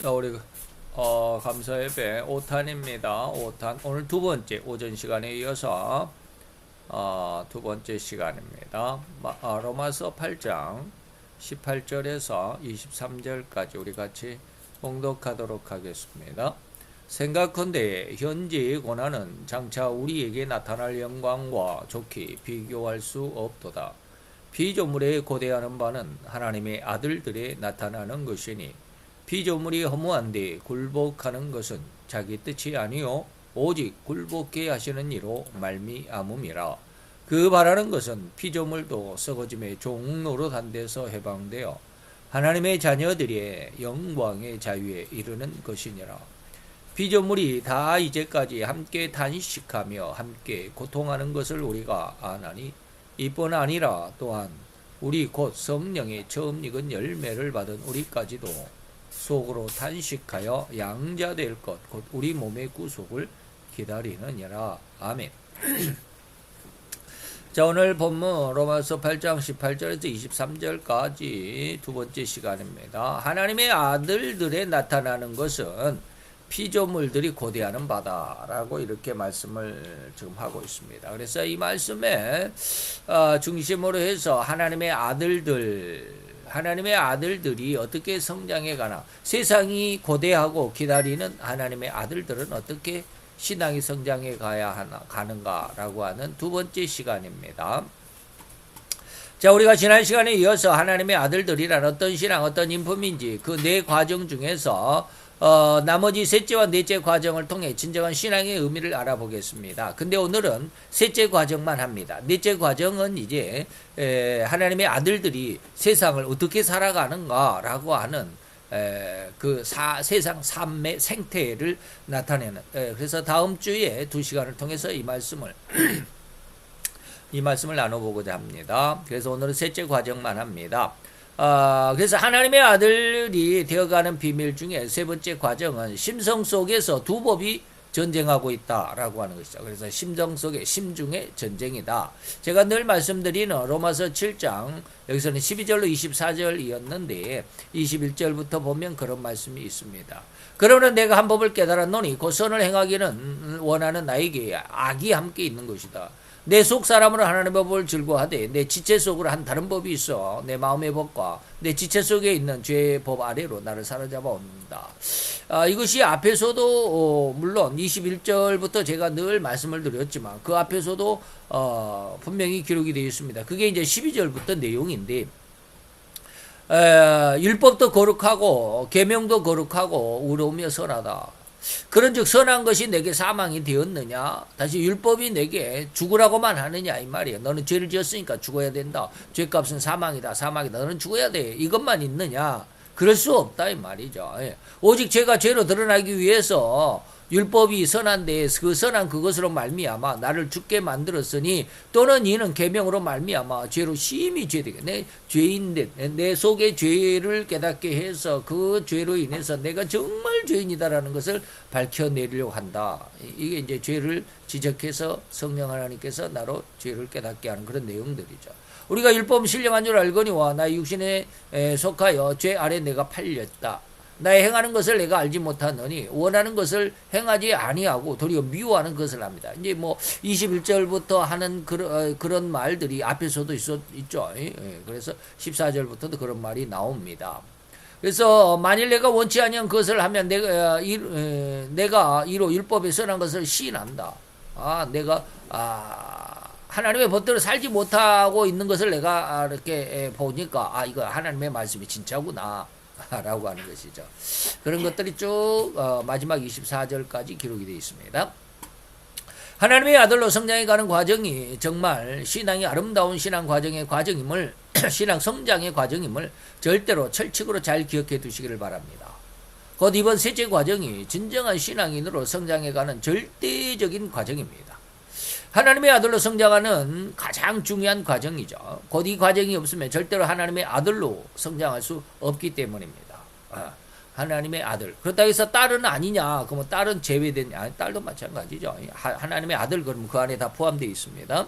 우리 감사 예배 5탄입니다. 5탄 오늘 두 번째 오전 시간에 이어서 두 번째 시간입니다. 로마서 8장 18절에서 23절까지 우리 같이 봉독하도록 하겠습니다. 생각컨대 현재의 고난은 장차 우리에게 나타날 영광과 좋게 비교할 수 없도다. 피조물에 고대하는 바는 하나님의 아들들에 나타나는 것이니 피조물이 허무한데 굴복하는 것은 자기 뜻이 아니요 오직 굴복케 하시는 이로 말미암음이라. 그 바라는 것은 피조물도 썩어짐의 종노릇한 데서 해방되어 하나님의 자녀들의 영광의 자유에 이르는 것이니라. 피조물이 다 이제까지 함께 탄식하며 함께 고통하는 것을 우리가 아나니 이뿐 아니라 또한 우리 곧 성령의 처음 익은 열매를 받은 우리까지도 속으로 탄식하여 양자될 것 곧 우리 몸의 구속을 기다리느니라. 아멘. 자, 오늘 본문 로마서 8장 18절에서 23절까지 두 번째 시간입니다. 하나님의 아들들에 나타나는 것은 피조물들이 고대하는 바다라고 이렇게 말씀을 지금 하고 있습니다. 그래서 이 말씀에 중심으로 해서 하나님의 아들들이 어떻게 성장해 가나, 세상이 고대하고 기다리는 하나님의 아들들은 어떻게 신앙이 성장해 가는가라고 하는 두 번째 시간입니다. 자, 우리가 지난 시간에 이어서 하나님의 아들들이란 어떤 신앙, 어떤 인품인지 그 네 과정 중에서 나머지 셋째와 넷째 과정을 통해 진정한 신앙의 의미를 알아보겠습니다. 근데 오늘은 셋째 과정만 합니다. 넷째 과정은 이제 하나님의 아들들이 세상을 어떻게 살아가는가라고 하는 세상 삶의 생태를 나타내는, 그래서 다음 주에 두 시간을 통해서 이 말씀을 나눠보고자 합니다. 그래서 오늘은 셋째 과정만 합니다. 그래서 하나님의 아들이 되어가는 비밀 중에 세 번째 과정은 심성 속에서 두 법이 전쟁하고 있다라고 하는 것이죠. 그래서 심성 속에 심중의 전쟁이다. 제가 늘 말씀드리는 로마서 7장, 여기서는 12절로 24절이었는데 21절부터 보면 그런 말씀이 있습니다. 그러나 내가 한 법을 깨달았노니 그 선을 행하기는 원하는 나에게 악이 함께 있는 것이다. 내 속 사람으로 하나님의 법을 즐거워하되 내 지체 속으로 한 다른 법이 있어 내 마음의 법과 내 지체 속에 있는 죄의 법 아래로 나를 사로잡아 온다. 이것이 앞에서도 물론 21절부터 제가 늘 말씀을 드렸지만 그 앞에서도 분명히 기록이 되어 있습니다. 그게 이제 12절부터 내용인데, 율법도 거룩하고 계명도 거룩하고 의로우며 선하다. 그런즉 선한 것이 내게 사망이 되었느냐? 다시 율법이 내게 죽으라고만 하느냐 이 말이에요. 너는 죄를 지었으니까 죽어야 된다. 죄값은 사망이다. 너는 죽어야 돼. 이것만 있느냐? 그럴 수 없다 이 말이죠. 오직 죄가 죄로 드러나기 위해서 율법이 선한데 그 선한 그것으로 말미암아 나를 죽게 만들었으니 또는 이는 계명으로 말미암아 죄로 심히 죄되게 내 죄인데 내 속의 죄를 깨닫게 해서 그 죄로 인해서 내가 정말 죄인이다라는 것을 밝혀내려고 한다. 이게 이제 죄를 지적해서 성령 하나님께서 나로 죄를 깨닫게 하는 그런 내용들이죠. 우리가 율법은 신령한 줄 알거니와 나의 육신에 속하여 죄 아래 내가 팔렸다. 나의 행하는 것을 내가 알지 못하느니 원하는 것을 행하지 아니하고 도리어 미워하는 것을 합니다. 이제 뭐 21절부터 하는 그런 말들이 앞에서도 있죠. 그래서 14절부터도 그런 말이 나옵니다. 그래서 만일 내가 원치 아니한 것을 하면 내가 이로 율법에 선한 것을 시인한다. 내가 하나님의 법대로 살지 못하고 있는 것을 내가 이렇게 보니까 이거 하나님의 말씀이 진짜구나 라고 하는 것이죠. 그런 것들이 쭉 마지막 24절까지 기록이 되어 있습니다. 하나님의 아들로 성장해가는 과정이 정말 신앙이 아름다운 신앙 성장의 과정임을 절대로 철칙으로 잘 기억해 두시기를 바랍니다. 곧 이번 셋째 과정이 진정한 신앙인으로 성장해가는 절대적인 과정입니다. 하나님의 아들로 성장하는 가장 중요한 과정이죠. 곧 이 과정이 없으면 절대로 하나님의 아들로 성장할 수 없기 때문입니다. 하나님의 아들. 그렇다고 해서 딸은 아니냐? 그러면 딸은 제외되냐? 딸도 마찬가지죠. 하나님의 아들 그러면 그 안에 다 포함되어 있습니다.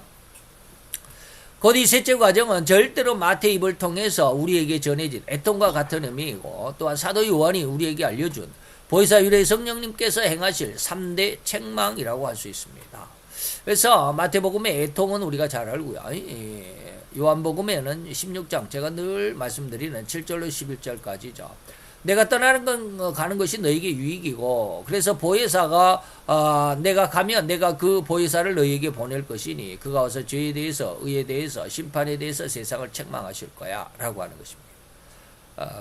곧 이 셋째 과정은 절대로 마태 입을 통해서 우리에게 전해진 애통과 같은 의미이고 또한 사도 요한이 우리에게 알려준 보혜사 유래 성령님께서 행하실 3대 책망이라고 할 수 있습니다. 그래서 마태복음의 애통은 우리가 잘 알고요. 요한복음에는 16장 제가 늘 말씀드리는 7절로 11절까지죠. 내가 떠나는 건 가는 것이 너에게 유익이고 그래서 보혜사가 내가 가면 내가 그 보혜사를 너에게 보낼 것이니 그가 와서 죄에 대해서 의에 대해서 심판에 대해서 세상을 책망하실 거야 라고 하는 것입니다.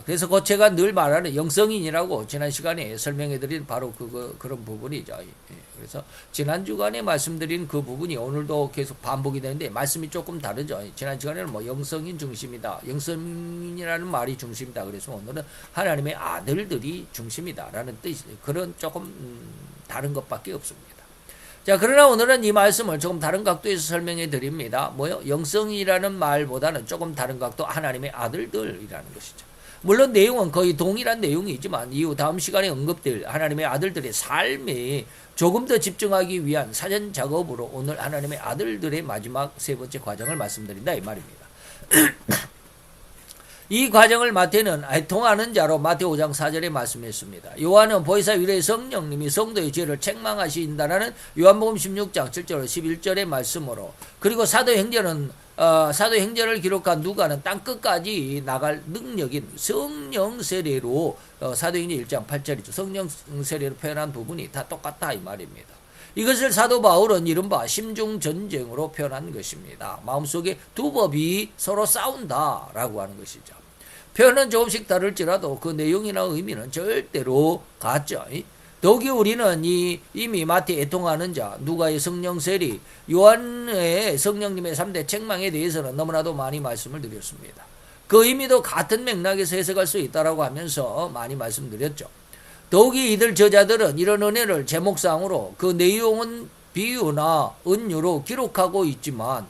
그래서 그 제가 늘 말하는 영성인이라고 지난 시간에 설명해드린 바로 그런 부분이죠. 그래서 지난 주간에 말씀드린 그 부분이 오늘도 계속 반복이 되는데 말씀이 조금 다르죠. 지난 시간에는 뭐 영성인 중심이다, 영성인이라는 말이 중심이다. 그래서 오늘은 하나님의 아들들이 중심이다라는 뜻이 그런 조금 다른 것밖에 없습니다. 자, 그러나 오늘은 이 말씀을 조금 다른 각도에서 설명해 드립니다. 뭐요? 영성이라는 말보다는 조금 다른 각도 하나님의 아들들이라는 것이죠. 물론 내용은 거의 동일한 내용이지만 이후 다음 시간에 언급될 하나님의 아들들의 삶에 조금 더 집중하기 위한 사전 작업으로 오늘 하나님의 아들들의 마지막 세 번째 과정을 말씀드린다 이 말입니다. 이 과정을 마태는 애통하는 자로 마태 5장 4절에 말씀했습니다. 요한은 보혜사 유래 성령님이 성도의 죄를 책망하신다라는 요한복음 16장 7절 11절의 말씀으로 그리고 사도행전을 기록한 누가는 땅끝까지 나갈 능력인 성령 세례로 사도행전 1장 8절이죠. 성령 세례로 표현한 부분이 다 똑같다 이 말입니다. 이것을 사도 바울은 이른바 심중전쟁으로 표현한 것입니다. 마음속에 두 법이 서로 싸운다라고 하는 것이죠. 표현은 조금씩 다를지라도 그 내용이나 의미는 절대로 같죠. 더욱이 우리는 이미 마태 애통하는 자, 누가의 성령 세례, 요한의 성령님의 3대 책망에 대해서는 너무나도 많이 말씀을 드렸습니다. 그 의미도 같은 맥락에서 해석할 수 있다고 하면서 많이 말씀드렸죠. 더욱이 이들 저자들은 이런 은혜를 제목상으로 그 내용은 비유나 은유로 기록하고 있지만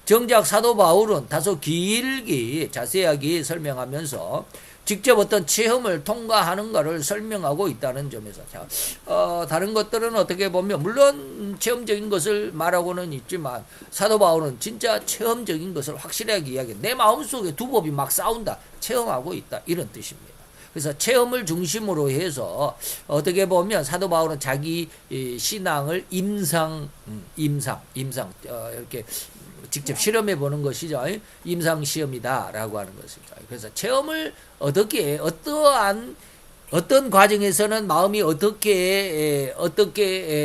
정작 사도 바울은 다소 길게 자세하게 설명하면서 직접 어떤 체험을 통과하는가를 설명하고 있다는 점에서 다른 것들은 어떻게 보면 물론 체험적인 것을 말하고는 있지만 사도 바울은 진짜 체험적인 것을 확실하게 이야기해 내 마음속에 두 법이 막 싸운다 체험하고 있다 이런 뜻입니다. 그래서 체험을 중심으로 해서 어떻게 보면 사도 바울은 자기 신앙을 이렇게 직접 실험해 보는 것이죠. 임상시험이다라고 하는 것이죠. 그래서 체험을 어떤 과정에서는 마음이 어떻게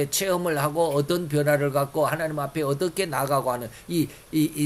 체험을 하고 어떤 변화를 갖고 하나님 앞에 어떻게 나가고 하는 이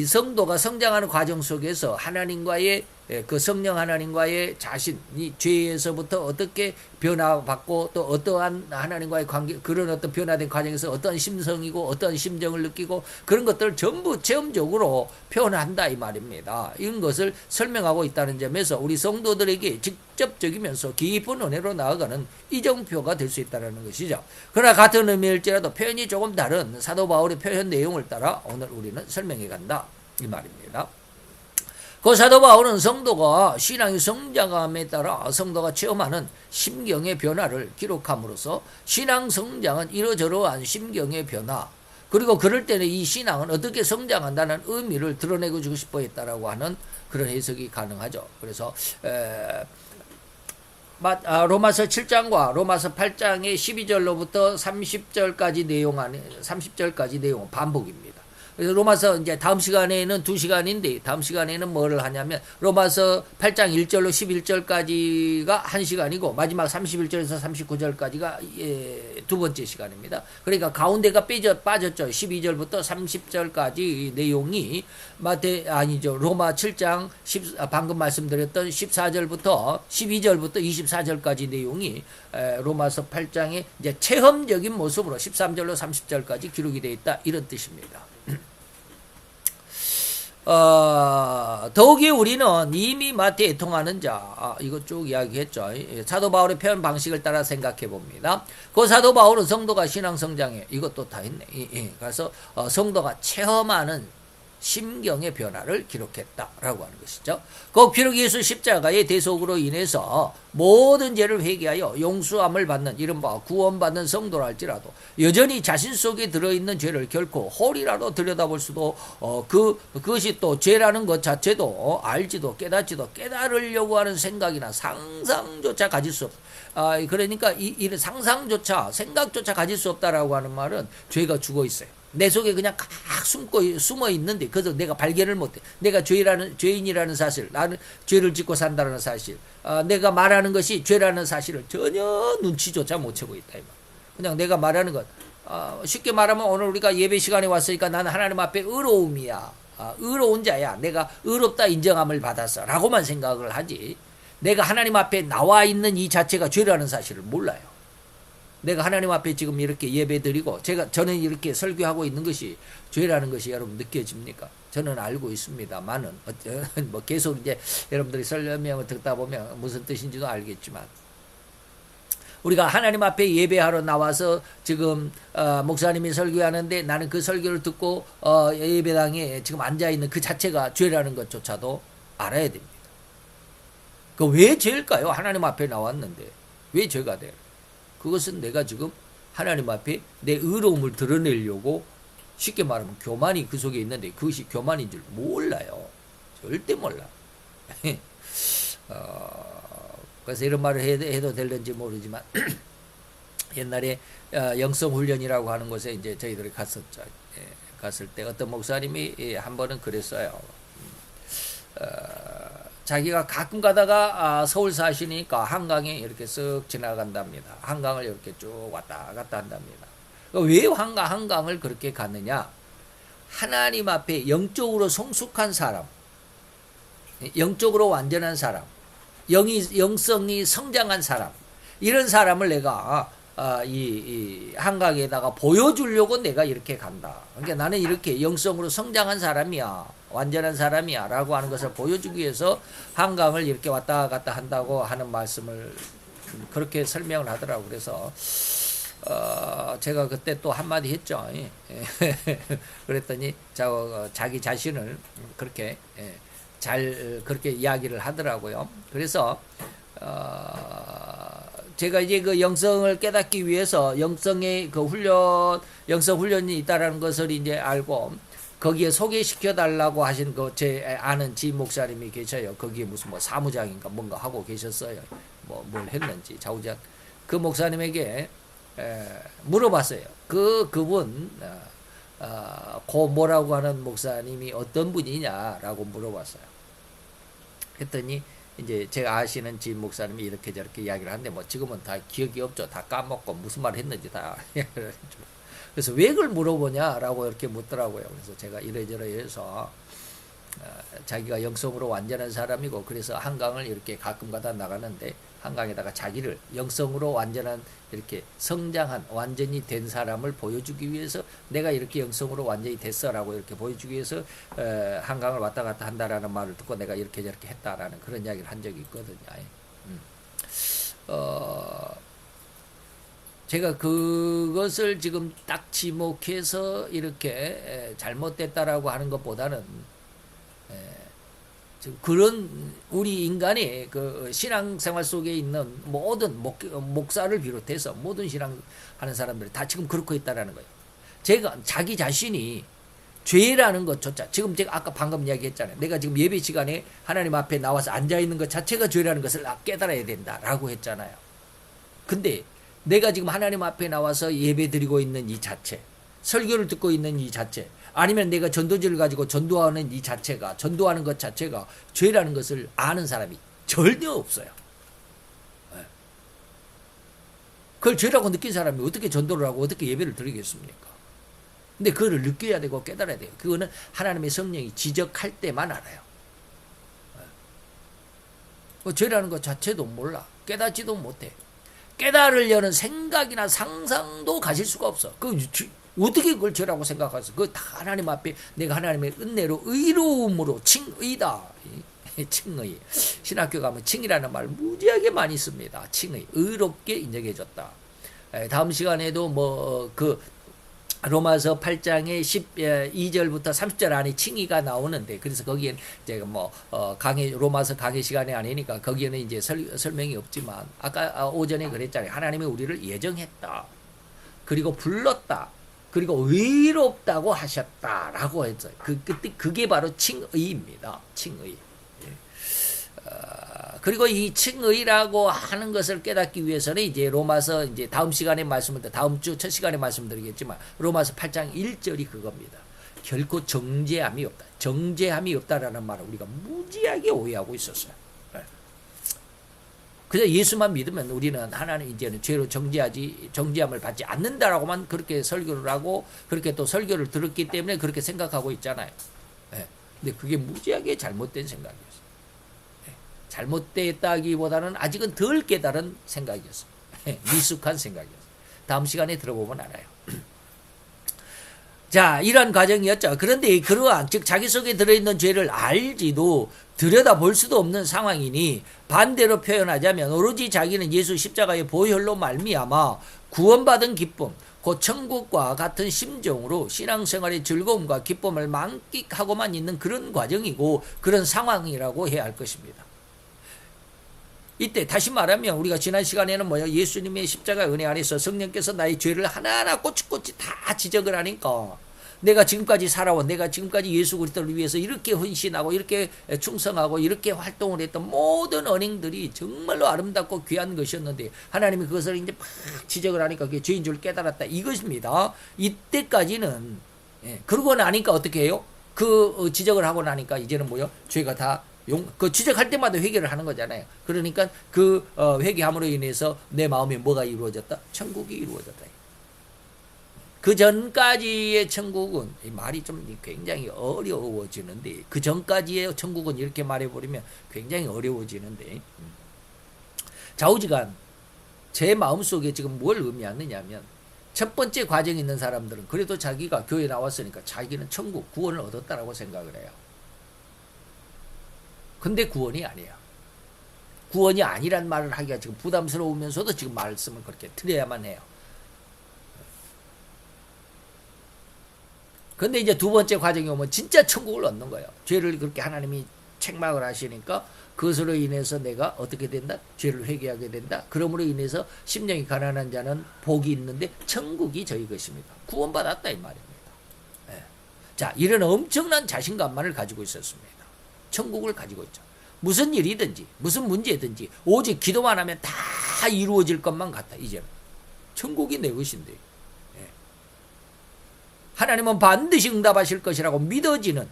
성도가 성장하는 과정 속에서 하나님과의 그 성령 하나님과의 자신이 죄에서부터 어떻게 변화받고 또 어떠한 하나님과의 관계 그런 어떤 변화된 과정에서 어떤 심성이고 어떤 심정을 느끼고 그런 것들을 전부 체험적으로 표현한다 이 말입니다. 이런 것을 설명하고 있다는 점에서 우리 성도들에게 직접적이면서 깊은 은혜로 나아가는 이정표가 될 수 있다는 것이죠. 그러나 같은 의미일지라도 표현이 조금 다른 사도 바울의 표현 내용을 따라 오늘 우리는 설명해 간다 이 말입니다. 그 사도 바울은 성도가 신앙이 성장함에 따라 성도가 체험하는 심경의 변화를 기록함으로써 신앙 성장은 이러저러한 심경의 변화 그리고 그럴 때는 이 신앙은 어떻게 성장한다는 의미를 드러내고 주고 싶어 했다라고 하는 그런 해석이 가능하죠. 그래서 로마서 7장과 로마서 8장의 12절로부터 30절까지 내용은 반복입니다. 그래서 로마서 이제 다음 시간에는 2시간인데 다음 시간에는 뭐를 하냐면 로마서 8장 1절로 11절까지가 1시간이고 마지막 31절에서 39절까지가 두 번째 시간입니다. 그러니까 가운데가 빠졌죠. 12절부터 30절까지 내용이 로마 7장 방금 말씀드렸던 14절부터 12절부터 24절까지 내용이 로마서 8장의 이제 체험적인 모습으로 13절로 30절까지 기록이 되어 있다 이런 뜻입니다. 더욱이 우리는 이미 마태에 애통하는 자 이거 쭉 이야기했죠. 사도 바울의 표현 방식을 따라 생각해 봅니다. 그 사도 바울은 성도가 신앙 성장해 이것도 다 했네. 그래서 성도가 체험하는 심경의 변화를 기록했다라고 하는 것이죠. 그 비록 예수 십자가의 대속으로 인해서 모든 죄를 회개하여 용서함을 받는 이른바 구원받는 성도라 할지라도 여전히 자신 속에 들어있는 죄를 결코 홀이라도 들여다볼 수도 그것이 또 죄라는 것 자체도 알지도 깨닫지도 깨달으려고 하는 생각이나 상상조차 가질 수 없다. 그러니까 이런 상상조차 생각조차 가질 수 없다라고 하는 말은 죄가 죽어 있어요. 내 속에 그냥 각 숨어 있는데 그래서 내가 발견을 못해. 내가 죄인이라는 사실, 나는 죄를 짓고 산다는 사실, 내가 말하는 것이 죄라는 사실을 전혀 눈치조차 못 채고 있다. 그냥 내가 말하는 것, 쉽게 말하면 오늘 우리가 예배 시간에 왔으니까 나는 하나님 앞에 의로움이야. 의로운 자야. 내가 의롭다 인정함을 받았어. 라고만 생각을 하지. 내가 하나님 앞에 나와 있는 이 자체가 죄라는 사실을 몰라요. 내가 하나님 앞에 지금 이렇게 예배 드리고 저는 이렇게 설교하고 있는 것이 죄라는 것이 여러분 느껴집니까? 저는 알고 있습니다만은 뭐 계속 이제 여러분들이 설명을 듣다 보면 무슨 뜻인지도 알겠지만 우리가 하나님 앞에 예배하러 나와서 지금 목사님이 설교하는데 나는 그 설교를 듣고 예배당에 지금 앉아 있는 그 자체가 죄라는 것조차도 알아야 됩니다. 그 왜 죄일까요? 하나님 앞에 나왔는데 왜 죄가 돼요? 그것은 내가 지금 하나님 앞에 내 의로움을 드러내려고 쉽게 말하면 교만이 그 속에 있는데 그것이 교만인 줄 몰라요. 절대 몰라. 그래서 이런 말을 해도 될는지 모르지만 옛날에 영성훈련이라고 하는 곳에 이제 저희들이 갔었죠. 갔을 때 어떤 목사님이 한 번은 그랬어요. 자기가 가끔 가다가 서울 사시니까 한강에 이렇게 쓱 지나간답니다. 한강을 이렇게 쭉 왔다 갔다 한답니다. 왜 한강을 그렇게 갔느냐? 하나님 앞에 영적으로 성숙한 사람, 영적으로 완전한 사람, 영성이 성장한 사람, 이런 사람을 내가 이 한강에다가 보여주려고 내가 이렇게 간다. 그러니까 나는 이렇게 영성으로 성장한 사람이야. 완전한 사람이야 라고 하는 것을 보여주기 위해서 한강을 이렇게 왔다 갔다 한다고 하는 말씀을 그렇게 설명을 하더라고요. 그래서 제가 그때 또 한마디 했죠. 그랬더니 자기 자신을 그렇게 잘 그렇게 이야기를 하더라고요. 그래서 제가 이제 그 영성을 깨닫기 위해서 영성의 그 영성 훈련이 있다라는 것을 이제 알고 거기에 소개시켜 달라고 하신 제 아는 지인 목사님이 계셔요. 거기에 무슨 뭐 사무장인가 뭔가 하고 계셨어요. 뭘 했는지 좌우장 그 목사님에게 물어봤어요. 그분 고 뭐라고 하는 목사님이 어떤 분이냐라고 물어봤어요. 했더니 이제 제가 아시는 지인 목사님이 이렇게 저렇게 이야기를 하는데 뭐 지금은 다 기억이 없죠. 다 까먹고 무슨 말을 했는지 다. 그래서 왜 그걸 물어보냐라고 이렇게 묻더라고요. 그래서 제가 이래저래 해서 자기가 영성으로 완전한 사람이고 그래서 한강을 이렇게 가끔 가다 나가는데 한강에다가 자기를 영성으로 완전한 이렇게 성장한 완전히 된 사람을 보여주기 위해서 내가 이렇게 영성으로 완전히 됐어라고 이렇게 보여주기 위해서 한강을 왔다 갔다 한다라는 말을 듣고 내가 이렇게 저렇게 했다라는 그런 이야기를 한 적이 있거든요. 제가 그것을 지금 딱 지목해서 이렇게 잘못됐다라고 하는 것보다는 그런 우리 인간의 그 신앙생활 속에 있는 모든 목사를 비롯해서 모든 신앙하는 사람들이 다 지금 그렇고 있다라는 거예요. 제가 자기 자신이 죄라는 것조차 지금 제가 아까 방금 이야기했잖아요. 내가 지금 예배 시간에 하나님 앞에 나와서 앉아 있는 것 자체가 죄라는 것을 깨달아야 된다라고 했잖아요. 근데 내가 지금 하나님 앞에 나와서 예배 드리고 있는 이 자체, 설교를 듣고 있는 이 자체, 아니면 내가 전도지를 가지고 전도하는 이 자체가, 전도하는 것 자체가 죄라는 것을 아는 사람이 전혀 없어요. 그걸 죄라고 느낀 사람이 어떻게 전도를 하고 어떻게 예배를 드리겠습니까? 근데 그거를 느껴야 되고 깨달아야 돼요. 그거는 하나님의 성령이 지적할 때만 알아요. 죄라는 것 자체도 몰라. 깨닫지도 못해. 깨달으려는 생각이나 상상도 가질 수가 없어. 어떻게 그걸 죄라고 생각하겠어? 그거 다 하나님 앞에 내가 하나님의 은혜로 의로움으로 칭의다. 칭의. 신학교 가면 칭이라는 말 무지하게 많이 씁니다. 칭의. 의롭게 인정해줬다. 다음 시간에도 로마서 8장의 12절부터 30절 안에 칭의가 나오는데, 그래서 거기엔 이제 뭐 로마서 강의 시간이 아니니까 거기에는 이제 설명이 없지만, 아까 오전에 그랬잖아요. 하나님이 우리를 예정했다, 그리고 불렀다, 그리고 의롭다고 하셨다라고 했어요. 그게 바로 칭의입니다. 칭의. 그리고 이 칭의라고 하는 것을 깨닫기 위해서는 이제 로마서, 이제 다음 시간에 다음 주 첫 시간에 말씀드리겠지만, 로마서 8장 1절이 그겁니다. 결코 정죄함이 없다. 정죄함이 없다라는 말을 우리가 무지하게 오해하고 있었어요. 그래서 예수만 믿으면 우리는 하나님 이제는 죄로 정죄함을 받지 않는다라고만 그렇게 설교를 하고, 그렇게 또 설교를 들었기 때문에 그렇게 생각하고 있잖아요. 근데 그게 무지하게 잘못된 생각이었어요. 잘못됐다기보다는 아직은 덜 깨달은 생각이었어요. 미숙한 생각이었어요. 다음 시간에 들어보면 알아요. 자, 이러한 과정이었죠. 그런데 그러한, 즉 자기 속에 들어있는 죄를 알지도 들여다볼 수도 없는 상황이니, 반대로 표현하자면 오로지 자기는 예수 십자가의 보혈로 말미암아 구원받은 기쁨, 곧 천국과 같은 심정으로 신앙생활의 즐거움과 기쁨을 만끽하고만 있는 그런 과정이고, 그런 상황이라고 해야 할 것입니다. 이때 다시 말하면 우리가 지난 시간에는 예수님의 십자가 은혜 안에서 성령께서 나의 죄를 하나하나 꼬치꼬치 다 지적을 하니까, 내가 지금까지 살아온, 내가 지금까지 예수 그리스도를 위해서 이렇게 헌신하고 이렇게 충성하고 이렇게 활동을 했던 모든 언행들이 정말로 아름답고 귀한 것이었는데, 하나님이 그것을 이제 막 지적을 하니까 그게 죄인 줄 깨달았다, 이것입니다. 이때까지는. 그러고 나니까 어떻게 해요? 그 지적을 하고 나니까 이제는 죄가 다 그 지적할 때마다 회개를 하는 거잖아요. 그러니까 그 회개함으로 인해서 내 마음에 뭐가 이루어졌다? 천국이 이루어졌다. 그 전까지의 천국은, 이 말이 좀 굉장히 어려워지는데, 그 전까지의 천국은 이렇게 말해버리면 굉장히 어려워지는데, 좌우지간 제 마음속에 지금 뭘 의미하느냐 하면, 첫 번째 과정에 있는 사람들은 그래도 자기가 교회 나왔으니까 자기는 천국 구원을 얻었다라고 생각을 해요. 근데 구원이 아니에요. 구원이 아니란 말을 하기가 지금 부담스러우면서도 지금 말씀을 그렇게 드려야만 해요. 근데 이제 두 번째 과정이 오면 진짜 천국을 얻는 거예요. 죄를 그렇게 하나님이 책망을 하시니까 그것으로 인해서 내가 어떻게 된다? 죄를 회개하게 된다. 그러므로 인해서 심령이 가난한 자는 복이 있는데 천국이 저희 것입니다. 구원받았다 이 말입니다. 자, 이런 엄청난 자신감만을 가지고 있었습니다. 천국을 가지고 있죠. 무슨 일이든지 무슨 문제든지 오직 기도만 하면 다 이루어질 것만 같아. 이제는 천국이 내 것인데, 하나님은 반드시 응답하실 것이라고 믿어지는,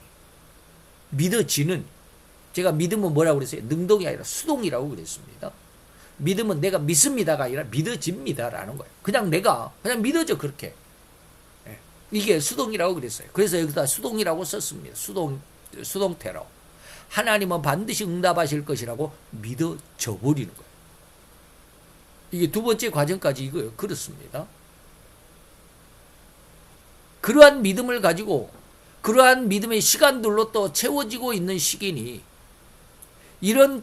제가 믿음은 뭐라고 그랬어요? 능동이 아니라 수동이라고 그랬습니다. 믿음은 내가 믿습니다가 아니라 믿어집니다라는 거예요. 그냥 믿어져. 그렇게. 이게 수동이라고 그랬어요. 그래서 여기다 수동이라고 썼습니다. 수동태로. 하나님은 반드시 응답하실 것이라고 믿어져 버리는 거예요. 이게 두 번째 과정까지 이거예요. 그렇습니다. 그러한 믿음을 가지고 그러한 믿음의 시간들로 또 채워지고 있는 시기니, 이런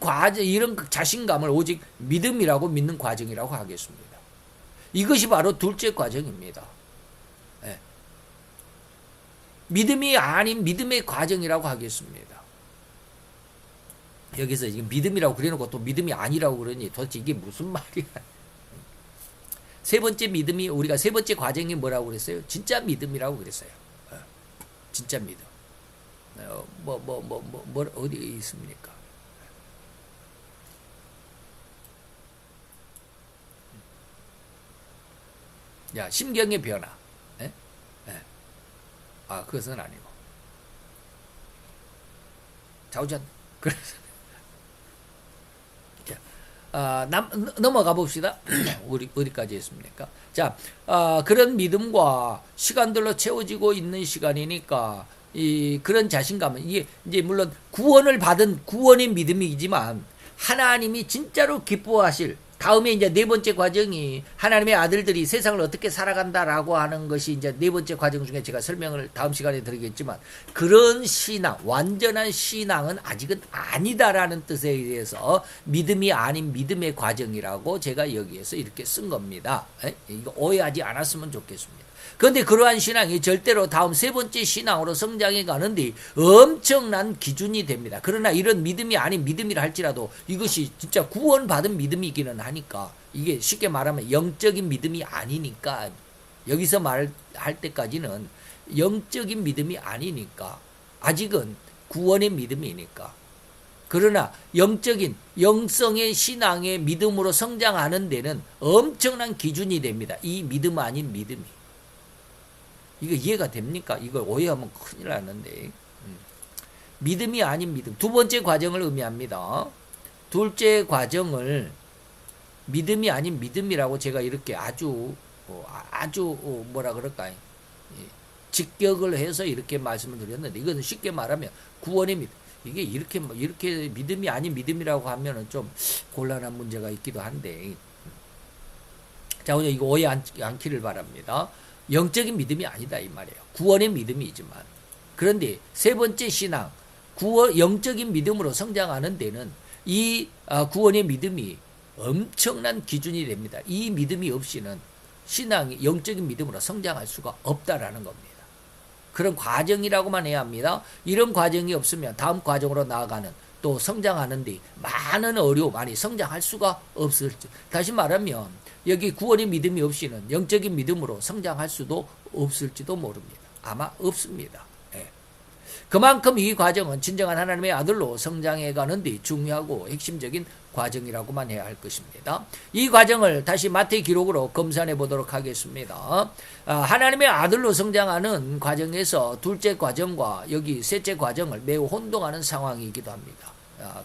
자신감을 오직 믿음이라고 믿는 과정이라고 하겠습니다. 이것이 바로 둘째 과정입니다. 믿음이 아닌 믿음의 과정이라고 하겠습니다. 여기서 지금 믿음이라고 그래놓고 또 믿음이 아니라고 그러니 도대체 이게 무슨 말이야? 세 번째 믿음이, 우리가 세 번째 과정이 뭐라고 그랬어요? 진짜 믿음이라고 그랬어요. 진짜 믿음. 어디 있습니까? 야, 심경의 변화. 그것은 아니고. 좌우전. 그래서 넘어가 봅시다. 우리 어디까지 했습니까? 자, 그런 믿음과 시간들로 채워지고 있는 시간이니까, 그런 자신감은, 이게 이제 물론 구원을 받은 구원의 믿음이지만, 하나님이 진짜로 기뻐하실 다음에 이제 네 번째 과정이 하나님의 아들들이 세상을 어떻게 살아간다라고 하는 것이 이제 네 번째 과정 중에 제가 설명을 다음 시간에 드리겠지만, 그런 신앙, 완전한 신앙은 아직은 아니다라는 뜻에 의해서 믿음이 아닌 믿음의 과정이라고 제가 여기에서 이렇게 쓴 겁니다. 이거 오해하지 않았으면 좋겠습니다. 그런데 그러한 신앙이 절대로 다음 세 번째 신앙으로 성장해 가는데 엄청난 기준이 됩니다. 그러나 이런 믿음이 아닌 믿음이라 할지라도 이것이 진짜 구원받은 믿음이기는 하니까, 이게 쉽게 말하면 영적인 믿음이 아니니까, 여기서 말할 때까지는 영적인 믿음이 아니니까, 아직은 구원의 믿음이니까. 그러나 영적인 영성의 신앙의 믿음으로 성장하는 데는 엄청난 기준이 됩니다. 이 믿음 아닌 믿음이. 이거 이해가 됩니까? 이거 오해하면 큰일 나는데. 믿음이 아닌 믿음. 두 번째 과정을 의미합니다. 둘째 과정을 믿음이 아닌 믿음이라고 제가 이렇게 아주 뭐라 그럴까요? 직격을 해서 이렇게 말씀을 드렸는데, 이거는 쉽게 말하면 구원의 믿음. 이게 이렇게 믿음이 아닌 믿음이라고 하면은 좀 곤란한 문제가 있기도 한데. 자, 오늘 이거 오해 않기를 바랍니다. 영적인 믿음이 아니다 이 말이에요. 구원의 믿음이지만. 그런데 세 번째 신앙, 영적인 믿음으로 성장하는 데는 이 구원의 믿음이 엄청난 기준이 됩니다. 이 믿음이 없이는 신앙이 영적인 믿음으로 성장할 수가 없다라는 겁니다. 그런 과정이라고만 해야 합니다. 이런 과정이 없으면 다음 과정으로 나아가는, 또 성장하는 데 많은 어려움, 아니 성장할 수가 없을지. 다시 말하면 여기 구원의 믿음이 없이는 영적인 믿음으로 성장할 수도 없을지도 모릅니다. 아마 없습니다. 그만큼 이 과정은 진정한 하나님의 아들로 성장해 가는 데 중요하고 핵심적인 과정이라고만 해야 할 것입니다. 이 과정을 다시 마태 기록으로 검산해 보도록 하겠습니다. 하나님의 아들로 성장하는 과정에서 둘째 과정과 여기 셋째 과정을 매우 혼동하는 상황이기도 합니다.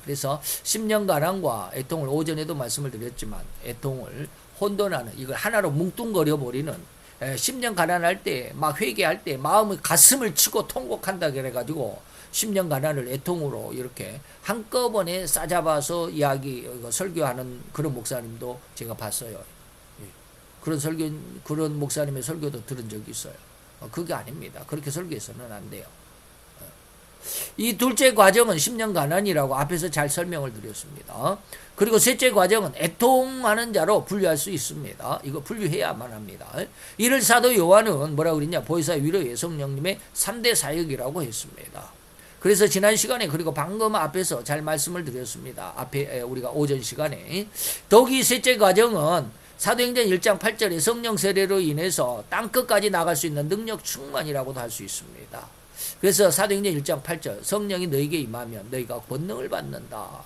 그래서 10년 가난과 애통을 오전에도 말씀을 드렸지만, 애통을 혼돈하는, 이걸 하나로 뭉뚱거려 버리는, 10년 가난할 때 막 회개할 때 마음의 가슴을 치고 통곡한다 그래가지고 10년 가난을 애통으로 이렇게 한꺼번에 싸잡아서 설교하는 그런 목사님도 제가 봤어요. 그런 목사님의 설교도 들은 적이 있어요. 그게 아닙니다. 그렇게 설교해서는 안 돼요. 이 둘째 과정은 10년 가난이라고 앞에서 잘 설명을 드렸습니다. 그리고 셋째 과정은 애통하는 자로 분류할 수 있습니다. 이거 분류해야만 합니다. 이를 사도 요한은 뭐라 그랬냐? 보혜사 위로의 성령님의 3대 사역이라고 했습니다. 그래서 지난 시간에, 그리고 방금 앞에서 잘 말씀을 드렸습니다. 앞에 우리가 오전 시간에. 더욱이 셋째 과정은 사도행전 1장 8절에 성령 세례로 인해서 땅끝까지 나갈 수 있는 능력 충만이라고도 할 수 있습니다. 그래서 사도행전 1장 8절, 성령이 너에게 임하면 너희가 권능을 받는다.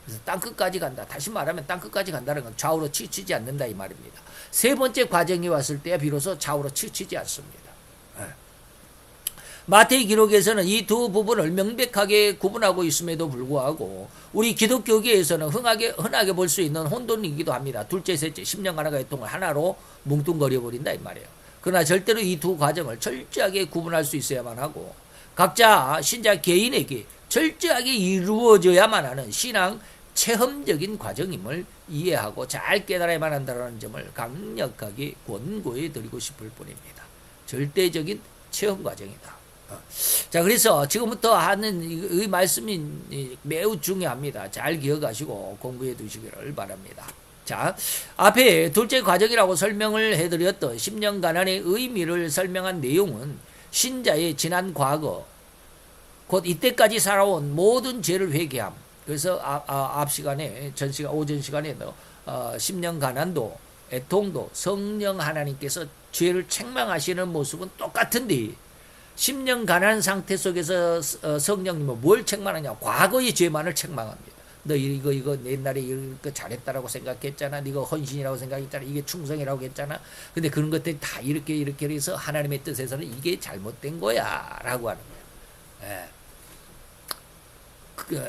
그래서 땅끝까지 간다. 다시 말하면 땅끝까지 간다는 건 좌우로 치우치지 않는다 이 말입니다. 세 번째 과정이 왔을 때야 비로소 좌우로 치우치지 않습니다. 마태의 기록에서는 이 두 부분을 명백하게 구분하고 있음에도 불구하고 우리 기독교계에서는 흔하게 볼 수 있는 혼돈이기도 합니다. 둘째, 셋째, 10년 가나가 애통을 하나로 뭉뚱거려 버린다 이 말이에요. 그러나 절대로 이 두 과정을 철저하게 구분할 수 있어야만 하고, 각자 신자 개인에게 철저하게 이루어져야만 하는 신앙 체험적인 과정임을 이해하고 잘 깨달아야만 한다는 점을 강력하게 권고해 드리고 싶을 뿐입니다. 절대적인 체험 과정이다. 자, 그래서 지금부터 하는 이 말씀이 매우 중요합니다. 잘 기억하시고 공부해 두시기를 바랍니다. 자, 앞에 둘째 과정이라고 설명을 해드렸던 10년 가난의 의미를 설명한 내용은 신자의 지난 과거, 곧 이때까지 살아온 모든 죄를 회개함. 그래서 앞 시간에, 오전 시간에도 10년 가난도, 애통도 성령 하나님께서 죄를 책망하시는 모습은 똑같은데, 10년 가난 상태 속에서 성령님은 뭘 책망하냐? 과거의 죄만을 책망합니다. 너 이거 옛날에 이거 잘했다라고 생각했잖아. 네가 헌신이라고 생각했잖아. 이게 충성이라고 했잖아. 근데 그런 것들이 다 이렇게 해서 하나님의 뜻에서는 이게 잘못된 거야라고 하는 거예요.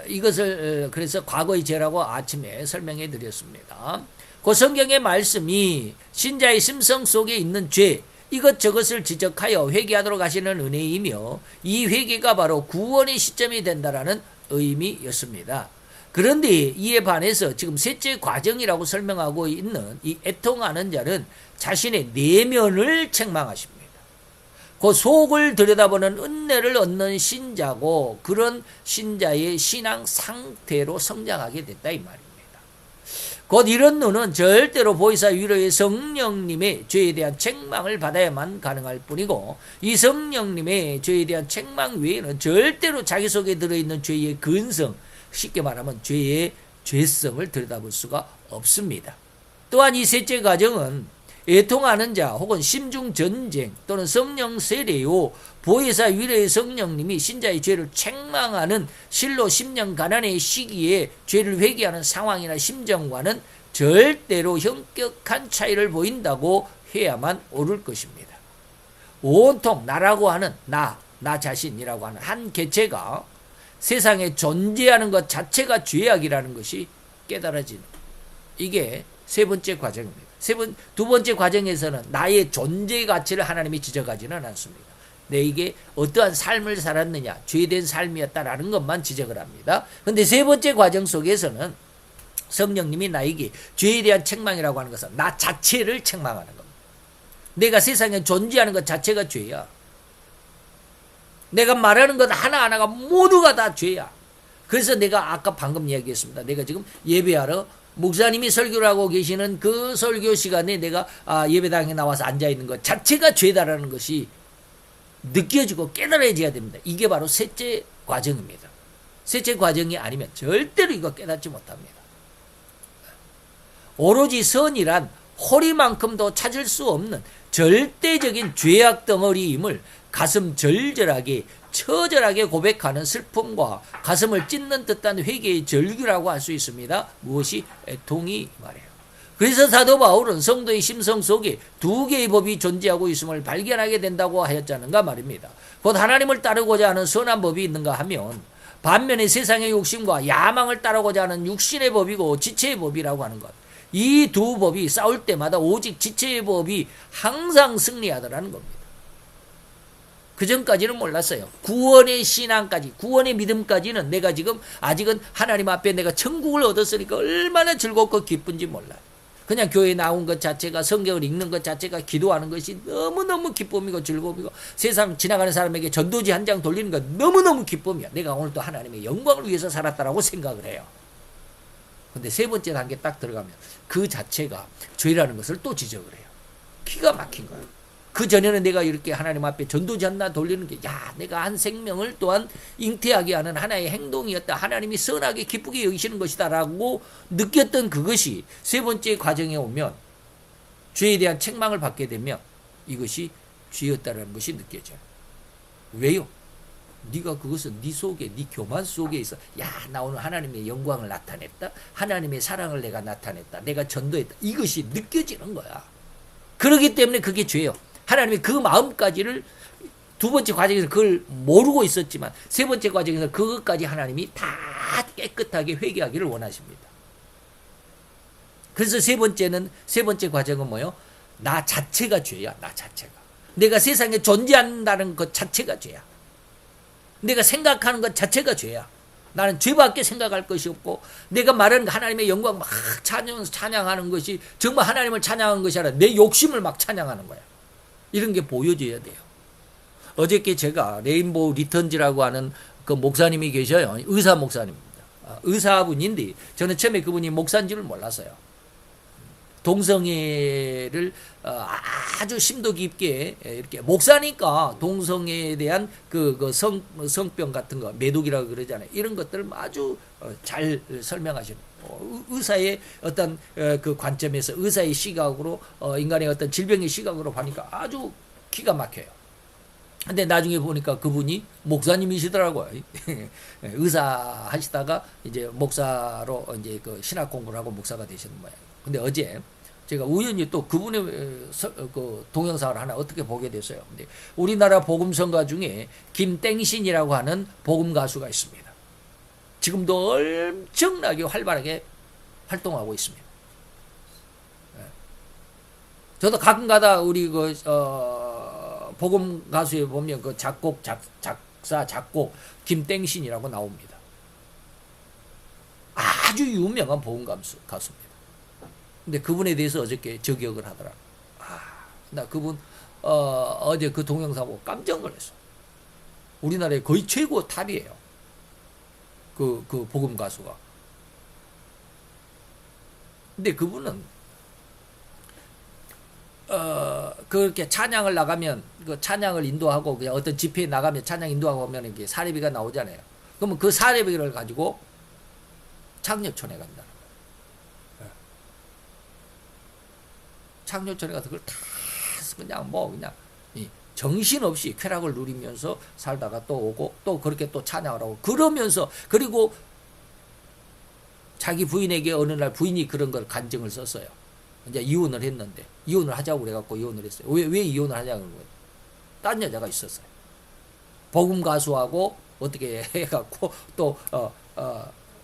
이것을 그래서 과거의 죄라고 아침에 설명해 드렸습니다. 그 성경의 말씀이 신자의 심성 속에 있는 죄, 이것저것을 지적하여 회개하도록 하시는 은혜이며, 이 회개가 바로 구원의 시점이 된다라는 의미였습니다. 그런데 이에 반해서 지금 셋째 과정이라고 설명하고 있는 이 애통하는 자는 자신의 내면을 책망하십니다. 그 속을 들여다보는 은혜를 얻는 신자고 그런 신자의 신앙 상태로 성장하게 됐다 이 말입니다. 곧 이런 눈은 절대로 보혜사 위로의 성령님의 죄에 대한 책망을 받아야만 가능할 뿐이고 이 성령님의 죄에 대한 책망 외에는 절대로 자기 속에 들어있는 죄의 근성, 쉽게 말하면 죄의 죄성을 들여다볼 수가 없습니다. 또한 이 셋째 과정은 애통하는 자 혹은 심중전쟁 또는 성령 세례요 보혜사 위로의 성령님이 신자의 죄를 책망하는 실로 심령 가난의 시기에 죄를 회개하는 상황이나 심정과는 절대로 현격한 차이를 보인다고 해야만 옳을 것입니다. 온통 나라고 하는 나 자신이라고 하는 한 개체가 세상에 존재하는 것 자체가 죄악이라는 것이 깨달아지는 이게 세 번째 과정입니다. 두 번째 과정에서는 나의 존재 가치를 하나님이 지적하지는 않습니다. 내게 어떠한 삶을 살았느냐, 죄된 삶이었다라는 것만 지적을 합니다. 그런데 세 번째 과정 속에서는 성령님이 나에게 죄에 대한 책망이라고 하는 것은 나 자체를 책망하는 겁니다. 내가 세상에 존재하는 것 자체가 죄야. 내가 말하는 것 하나하나가 모두가 다 죄야. 그래서 내가 아까 방금 이야기했습니다. 내가 지금 예배하러 목사님이 설교를 하고 계시는 그 설교 시간에 내가 예배당에 나와서 앉아있는 것 자체가 죄다라는 것이 느껴지고 깨달아져야 됩니다. 이게 바로 셋째 과정입니다. 셋째 과정이 아니면 절대로 이거 깨닫지 못합니다. 오로지 선이란 호리만큼도 찾을 수 없는 절대적인 죄악 덩어리임을 가슴 절절하게 처절하게 고백하는 슬픔과 가슴을 찢는 듯한 회개의 절규라고 할 수 있습니다. 무엇이? 애통이 말이에요. 그래서 사도 바울은 성도의 심성 속에 두 개의 법이 존재하고 있음을 발견하게 된다고 하였자는가 말입니다. 곧 하나님을 따르고자 하는 선한 법이 있는가 하면 반면에 세상의 욕심과 야망을 따르고자 하는 육신의 법이고 지체의 법이라고 하는 것. 이 두 법이 싸울 때마다 오직 지체의 법이 항상 승리하더라는 겁니다. 그전까지는 몰랐어요. 구원의 신앙까지, 구원의 믿음까지는 내가 지금 아직은 하나님 앞에 내가 천국을 얻었으니까 얼마나 즐겁고 기쁜지 몰라요. 그냥 교회에 나온 것 자체가, 성경을 읽는 것 자체가, 기도하는 것이 너무너무 기쁨이고 즐거움이고 세상 지나가는 사람에게 전도지 한 장 돌리는 것 너무너무 기쁨이야. 내가 오늘 또 하나님의 영광을 위해서 살았다라고 생각을 해요. 근데 세 번째 단계 딱 들어가면 그 자체가 죄라는 것을 또 지적을 해요. 기가 막힌 거예요. 그 전에는 내가 이렇게 하나님 앞에 전도지 하나 돌리는 게, 내가 한 생명을 또한 잉태하게 하는 하나의 행동이었다. 하나님이 선하게 기쁘게 여기시는 것이다라고 느꼈던 그것이 세 번째 과정에 오면 죄에 대한 책망을 받게 되면 이것이 죄였다라는 것이 느껴져요. 왜요? 네가 그것은 네 속에, 네 교만 속에 있어. 나 오늘 하나님의 영광을 나타냈다. 하나님의 사랑을 내가 나타냈다. 내가 전도했다. 이것이 느껴지는 거야. 그렇기 때문에 그게 죄예요. 하나님이 그 마음까지를 두 번째 과정에서 그걸 모르고 있었지만 세 번째 과정에서 그것까지 하나님이 다 깨끗하게 회개하기를 원하십니다. 그래서 세 번째 과정은 뭐예요? 나 자체가 죄야. 나 자체가. 내가 세상에 존재한다는 것 자체가 죄야. 내가 생각하는 것 자체가 죄야. 나는 죄밖에 생각할 것이 없고 내가 말하는 하나님의 영광 막 찬양하는 것이 정말 하나님을 찬양하는 것이 아니라 내 욕심을 막 찬양하는 거야. 이런 게 보여져야 돼요. 어저께 제가 레인보우 리턴즈라고 하는 그 목사님이 계셔요. 의사 목사님입니다. 의사분인데 저는 처음에 그분이 목사인 줄을 몰랐어요. 동성애를 아주 심도 깊게 이렇게 목사니까 동성애에 대한 성병 같은 거 매독이라고 그러잖아요. 이런 것들을 아주 잘 설명하시는 의사의 어떤 그 관점에서 의사의 시각으로 인간의 어떤 질병의 시각으로 보니까 아주 기가 막혀요. 근데 나중에 보니까 그분이 목사님이시더라고요. 의사 하시다가 이제 목사로 이제 그 신학 공부를 하고 목사가 되시는 모양이에요. 근데 어제 제가 우연히 또 그분의 그 동영상을 하나 어떻게 보게 됐어요. 근데 우리나라 복음성가 중에 김땡신이라고 하는 복음 가수가 있습니다. 지금도 엄청나게 활발하게 활동하고 있습니다. 저도 가끔가다 우리 복음 가수에 보면 그 작곡 김땡신이라고 나옵니다. 아주 유명한 보험 가수입니다. 근데 그분에 대해서 어저께 저격을 하더라. 나 그분 어제 그 동영상 보고 깜짝 놀랐어. 우리나라의 거의 최고 탑이에요. 그 복음 가수가. 근데 그분은 그렇게 찬양을 나가면 그 찬양을 인도하고 그냥 어떤 집회에 나가면 찬양 인도하고 하면 이게 사례비가 나오잖아요. 그러면 그 사례비를 가지고 창녀촌에 간다는 거예요. 창녀촌에 가서 그걸 다 그냥 그냥 정신없이 쾌락을 누리면서 살다가 또 오고 또 그렇게 또 찬양을 하고 그러면서 그리고 자기 부인에게 어느 날 부인이 그런 걸 간증을 썼어요. 이제 이혼을 했는데 이혼을 하자고 그래갖고 이혼을 했어요. 왜 이혼을 하자고 그런 거예요? 딴 여자가 있었어요. 복음 가수하고 어떻게 해갖고 또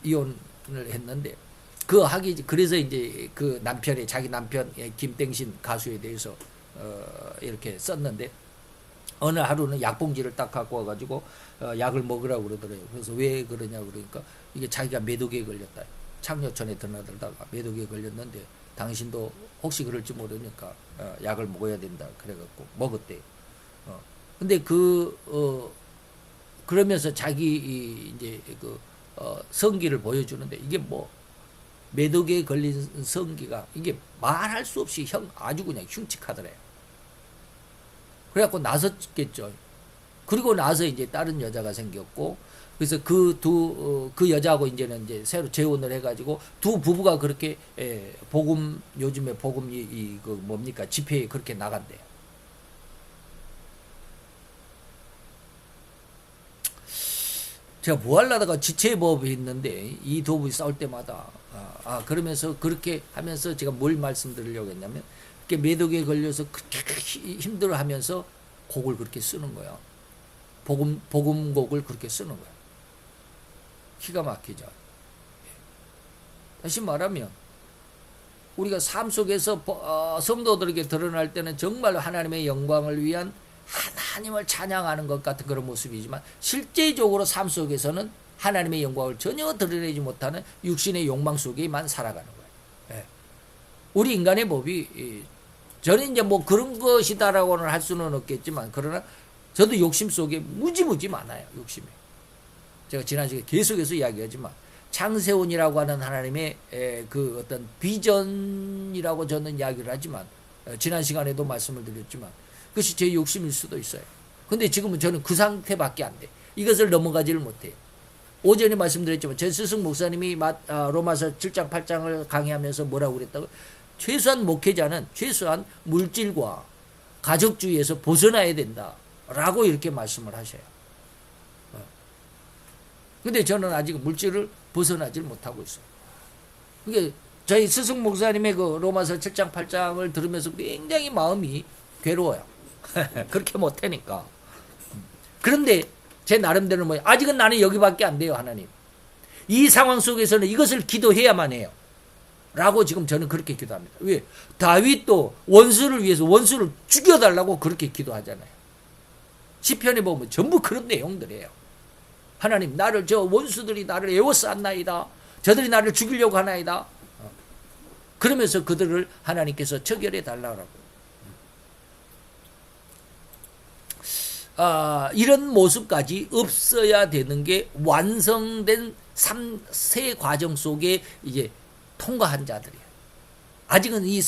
이혼을 했는데 그래서 이제 그 남편이 자기 남편 김땡신 가수에 대해서 이렇게 썼는데 어느 하루는 약봉지를 딱 갖고 와가지고 약을 먹으라고 그러더래요. 그래서 왜 그러냐 그러니까 이게 자기가 매독에 걸렸다. 창녀촌에 드나들다가 매독에 걸렸는데 당신도 혹시 그럴지 모르니까 약을 먹어야 된다 그래갖고 먹었대요. 근데 그러면서 자기 이제 성기를 보여주는데 이게 매독에 걸린 성기가 이게 말할 수 없이 아주 그냥 흉측하더래요. 그래갖고 나섰겠죠. 그리고 나서 이제 다른 여자가 생겼고, 그래서 그 여자하고 이제는 이제 새로 재혼을 해가지고 두 부부가 그렇게 요즘에 복음 뭡니까 집회에 그렇게 나간대요. 제가 뭐 하려다가 지체법이 있는데 이 두 분이 싸울 때마다 그러면서 그렇게 하면서 제가 뭘 말씀드리려고 했냐면 이렇게 매독에 걸려서 그렇게 힘들어하면서 곡을 그렇게 쓰는 거야. 복음곡을 그렇게 쓰는 거야. 기가 막히죠. 다시 말하면 우리가 삶 속에서 성도들에게 드러날 때는 정말로 하나님의 영광을 위한 하나님을 찬양하는 것 같은 그런 모습이지만 실제적으로 삶 속에서는 하나님의 영광을 전혀 드러내지 못하는 육신의 욕망 속에만 살아가는 거예요. 우리 인간의 법이 저는 이제 그런 것이다라고는 할 수는 없겠지만 그러나 저도 욕심 속에 무지무지 많아요. 욕심이. 제가 지난 시간에 계속해서 이야기하지만 창세혼이라고 하는 하나님의 그 어떤 비전이라고 저는 이야기를 하지만 지난 시간에도 말씀을 드렸지만 그것이 제 욕심일 수도 있어요. 근데 지금은 저는 그 상태밖에 안 돼. 이것을 넘어가지를 못해요. 오전에 말씀드렸지만 제 스승 목사님이 로마서 7장 8장을 강의하면서 뭐라고 그랬다고? 최소한 목회자는 최소한 물질과 가족주의에서 벗어나야 된다 라고 이렇게 말씀을 하셔요. 근데 저는 아직 물질을 벗어나질 못하고 있어요. 그게 저희 스승 목사님의 그 로마서 7장 8장을 들으면서 굉장히 마음이 괴로워요. 그렇게 못하니까. 그런데 제 나름대로 아직은 나는 여기밖에 안 돼요. 하나님. 이 상황 속에서는 이것을 기도해야만 해요. 라고 지금 저는 그렇게 기도합니다. 왜? 다윗도 원수를 위해서 원수를 죽여달라고 그렇게 기도하잖아요. 시편에 보면 전부 그런 내용들이에요. 하나님 저 원수들이 나를 에워쌌나이다. 저들이 나를 죽이려고 하나이다. 그러면서 그들을 하나님께서 처결해 달라고. 이런 모습까지 없어야 되는 게 완성된 세 과정 속에 이제 통과한 자들이에요. 아직은 이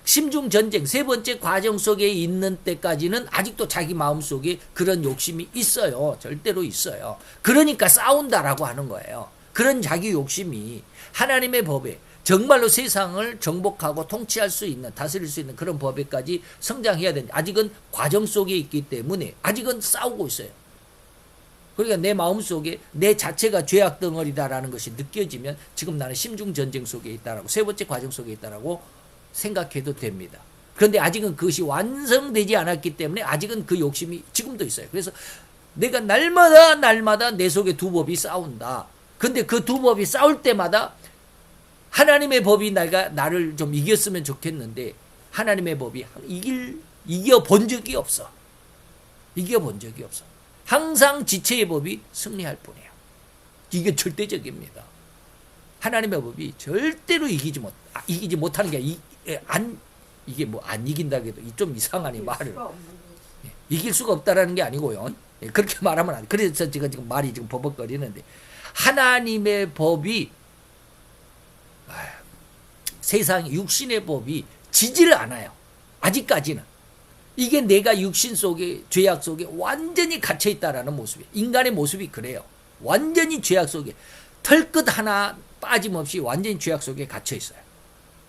심중 전쟁 세 번째 과정 속에 있는 때까지는 아직도 자기 마음 속에 그런 욕심이 있어요. 절대로 있어요. 그러니까 싸운다라고 하는 거예요. 그런 자기 욕심이 하나님의 법에 정말로 세상을 정복하고 통치할 수 있는, 다스릴 수 있는 그런 법에까지 성장해야 되는데 아직은 과정 속에 있기 때문에 아직은 싸우고 있어요. 그러니까 내 마음 속에 내 자체가 죄악 덩어리다라는 것이 느껴지면 지금 나는 심중 전쟁 속에 있다라고, 세 번째 과정 속에 있다라고 생각해도 됩니다. 그런데 아직은 그것이 완성되지 않았기 때문에 아직은 그 욕심이 지금도 있어요. 그래서 내가 날마다 내 속에 두 법이 싸운다. 근데 그 두 법이 싸울 때마다 하나님의 법이 나를 좀 이겼으면 좋겠는데 하나님의 법이 이겨본 적이 없어. 이겨본 적이 없어. 항상 지체의 법이 승리할 뿐이에요. 이게 절대적입니다. 하나님의 법이 절대로 이기지 못하는 게 이게 뭐 안 이긴다 해도 좀 이상하니 말을. 이길 수가 없다라는 게 아니고요. 그렇게 말하면 안 돼. 그래서 지금 말이 지금 버벅거리는데 하나님의 법이 세상 육신의 법이 지지를 않아요. 아직까지는. 이게 내가 육신 속에 죄악 속에 완전히 갇혀 있다라는 모습이에요. 인간의 모습이 그래요. 완전히 죄악 속에 털끝 하나 빠짐없이 완전히 죄악 속에 갇혀 있어요.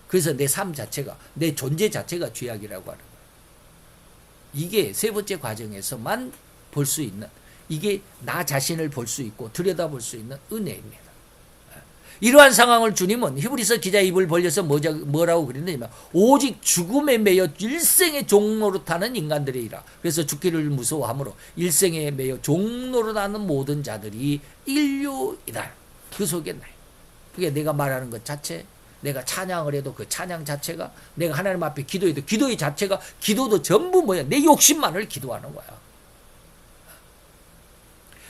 그래서 내 삶 자체가 내 존재 자체가 죄악이라고 하는 거예요. 이게 세 번째 과정에서만 볼 수 있는 이게 나 자신을 볼 수 있고 들여다볼 수 있는 은혜입니다. 이러한 상황을 주님은 히브리서 기자 입을 벌려서 뭐라고 그랬느냐면 오직 죽음에 매여 일생의 종노릇하는 인간들이라. 그래서 죽기를 무서워하므로 일생에 매여 종노릇하는 모든 자들이 인류이다. 그 속에 나요. 그게 내가 말하는 것 자체, 내가 찬양을 해도 그 찬양 자체가, 내가 하나님 앞에 기도해도 기도의 자체가, 기도도 전부 뭐야? 내 욕심만을 기도하는 거야.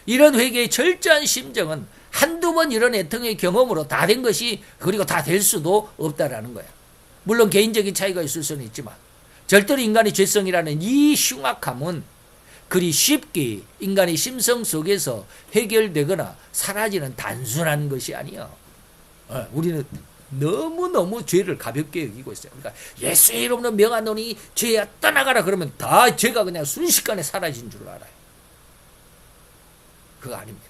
이런 회개의 철저한 심정은 한두 번 이런 애통의 경험으로 다 된 것이, 그리고 다 될 수도 없다라는 거야. 물론 개인적인 차이가 있을 수는 있지만 절대로 인간의 죄성이라는 이 흉악함은 그리 쉽게 인간의 심성 속에서 해결되거나 사라지는 단순한 것이 아니야. 우리는 너무너무 죄를 가볍게 여기고 있어요. 그러니까 예수의 이름으로 명하노니 죄야 떠나가라 그러면 다 죄가 그냥 순식간에 사라진 줄 알아요. 그거 아닙니다.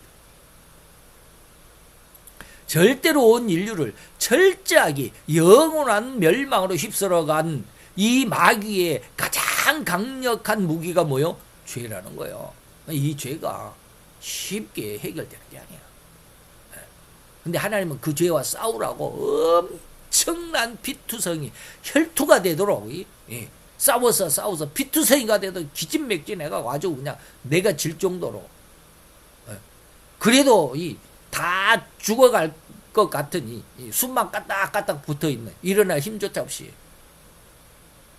절대로 온 인류를 철저하게 영원한 멸망으로 휩쓸어간 이 마귀의 가장 강력한 무기가 뭐요? 죄라는 거예요. 이 죄가 쉽게 해결되는 게 아니야. 근데 하나님은 그 죄와 싸우라고 엄청난 피투성이 혈투가 되도록 싸워서 피투성이가 돼도 기진맥진해가 아주 그냥 내가 질 정도로, 그래도 다 죽어갈 것 같으니 숨만 까딱까딱 붙어있는, 일어날 힘조차 없이